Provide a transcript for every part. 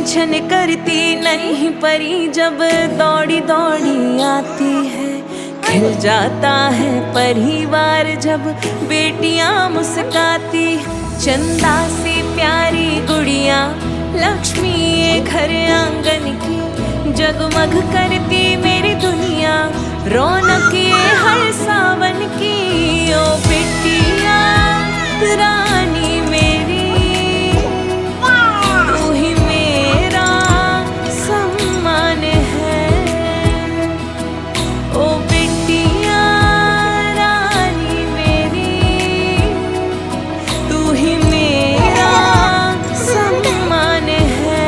छन करती नहीं परी जब दौड़ी दौड़ी आती है। खिल जाता है परिवार जब बेटियां मुस्काती। चंदा सी प्यारी गुड़िया लक्ष्मी ये घर आंगन की। जगमग करती मेरी दुनिया रौनक ये हर सावन की। ओ बिटिया रानी मेरी तू ही मेरा सम्मान है। ओ बिटिया रानी मेरी तू ही मेरा सम्मान है।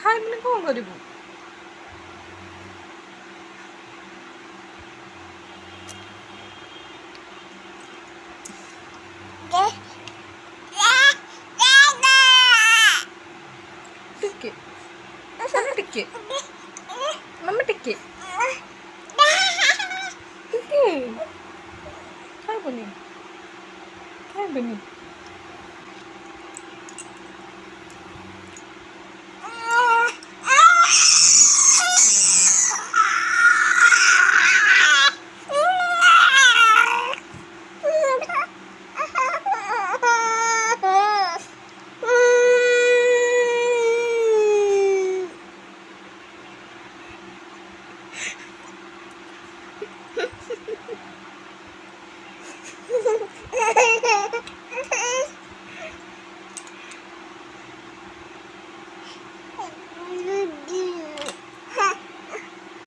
ଖାଇବିନି କଣ କରିବୁ? ଟିକେ ଟିକେ ମମି ଟିକେ ଟିକେ ଖାଇବନି ଖାଇବନି।